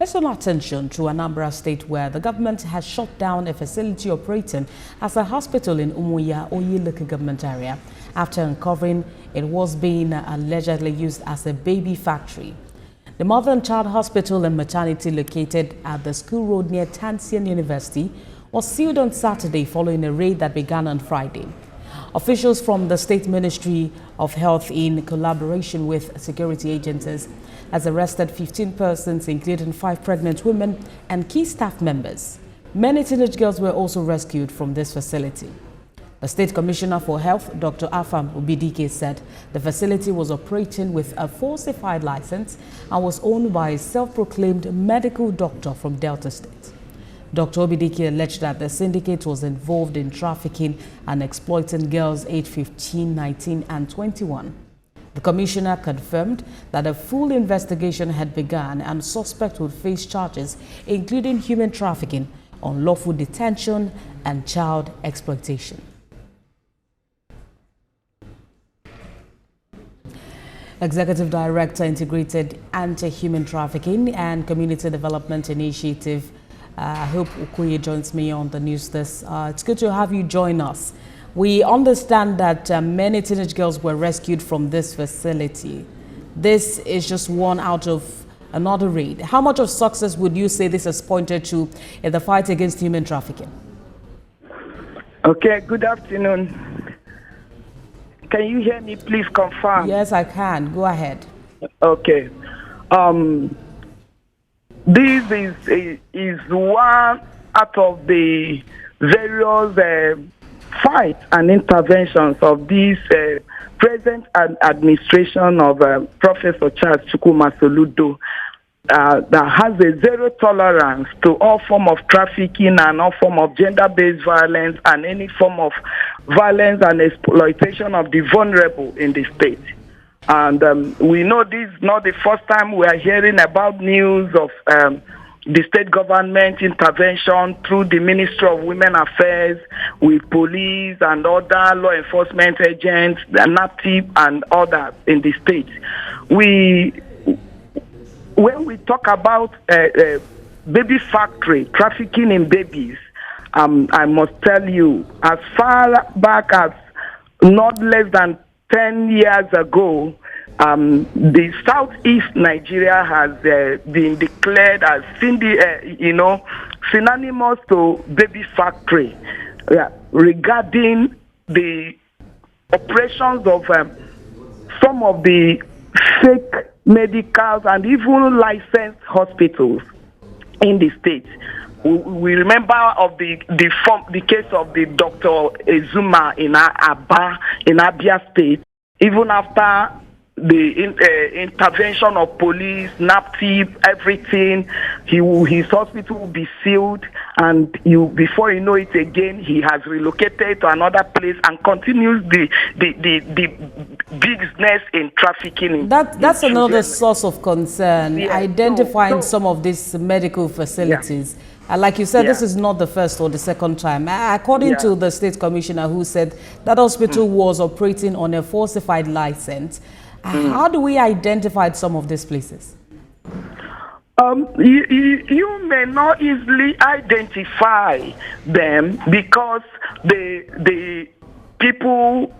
Let's turn our attention to Anambra State, where the government has shut down a facility operating as a hospital in Okoye local government area after uncovering it was being allegedly used as a baby factory. The Mother and Child Hospital and Maternity, located at the School Road near Tansian University, was sealed on Saturday following a raid that began on Friday. Officials from the State Ministry of Health, in collaboration with security agencies, has arrested 15 persons, including 5 pregnant women and key staff members. Many teenage girls were also rescued from this facility. The State Commissioner for Health, Dr. Afam Obidike, said the facility was operating with a falsified license and was owned by a self-proclaimed medical doctor from Delta State. Dr. Obidike alleged that the syndicate was involved in trafficking and exploiting girls aged 15, 19 and 21. The commissioner confirmed that a full investigation had begun and suspects would face charges including human trafficking, unlawful detention and child exploitation. Executive Director, Integrated Anti-Human Trafficking and Community Development Initiative, I hope Okoye joins me on the news. It's good to have you join us. We understand that many teenage girls were rescued from this facility. This is just one out of another raid. How much of success would you say this has pointed to in the fight against human trafficking? Okay, good afternoon. Can you hear me? Please confirm. Yes, I can. Go ahead. Okay. This is one out of the various fights and interventions of this present administration of Professor Charles Chukwuma Soludo that has a zero tolerance to all form of trafficking and all form of gender-based violence and any form of violence and exploitation of the vulnerable in the state. And we know this is not the first time we are hearing about news of the state government intervention through the Ministry of Women Affairs with police and other law enforcement agents, the NAPTIP and others in the state. When we talk about baby factory, trafficking in babies, I must tell you, as far back as not less than 10 years ago, the Southeast Nigeria has been declared as synonymous to baby factory regarding the operations of some of the fake medicals and even licensed hospitals in the state. We remember of the case of the Dr. Ezuma in Abia State. Even after the intervention of police, NAPTIP, everything, his hospital will be sealed, and before you know it again, he has relocated to another place and continues the business in trafficking. That's another source of concern, identifying some of these medical facilities. Yeah. Like you said, this is not the first or the second time. According to the State Commissioner, who said that hospital was operating on a falsified license, how do we identify some of these places? You may not easily identify them because the people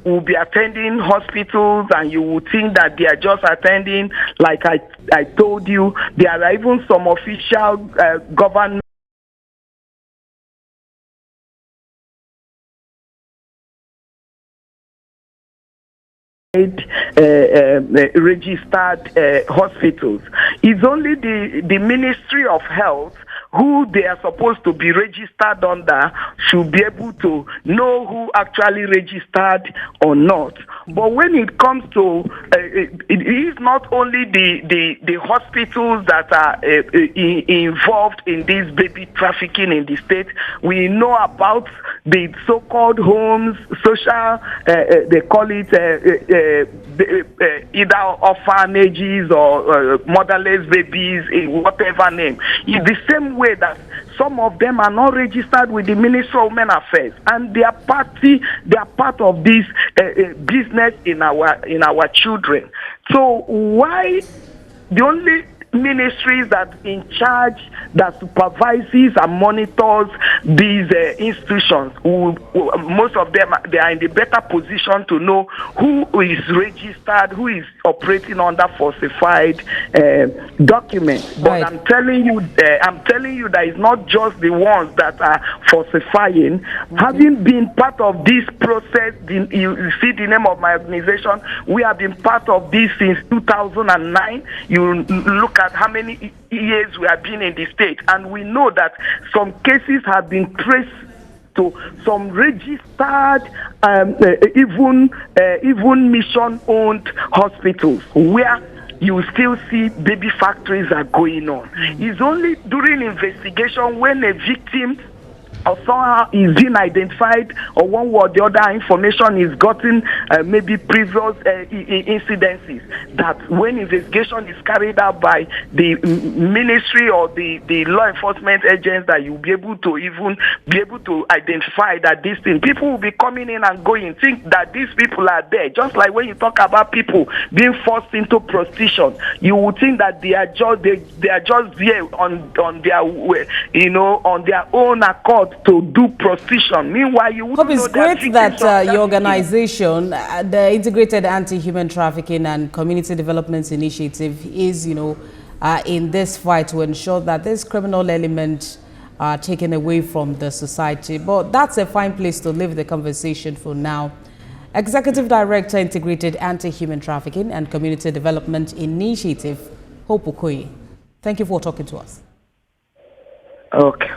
will be attending hospitals and you will think that they are just attending. Like I told you, there are even some official government registered hospitals. It's only the Ministry of Health, who they are supposed to be registered under, should be able to know who actually registered or not. But when it comes to it is not only the hospitals that are involved in this baby trafficking in the state. We know about the so-called homes, social, they call it either orphanages or motherless babies, in whatever name. It's the same way that some of them are not registered with the Ministry of Women Affairs, and they are part of this business in our children. So why the only ministries that in charge, that supervises and monitors these institutions, most of them, they are in the better position to know who is registered, who is operating under falsified documents. But right. I'm telling you that it's not just the ones that are falsifying. Okay. Having been part of this process, you see the name of my organization, we have been part of this since 2009. You look at how many years we have been in the state, and we know that some cases have been traced to some registered, even mission-owned hospitals where you still see baby factories are going on. It's only during investigation when a victim or somehow is being identified, or one way or the other information is gotten, maybe previous incidences, that when investigation is carried out by the ministry or the law enforcement agents, that you'll be able to identify that these things, people will be coming in and going, think that these people are there. Just like when you talk about people being forced into prostitution, you would think that they are just there on their way, on their own accord to do prostitution. Meanwhile, you wouldn't know. It's great that your organization, the Integrated Anti-Human Trafficking and Community Development Initiative, is, in this fight to ensure that this criminal element are taken away from the society. But that's a fine place to leave the conversation for now. Executive Director, Integrated Anti-Human Trafficking and Community Development Initiative, Hope Okoye. Thank you for talking to us. Okay.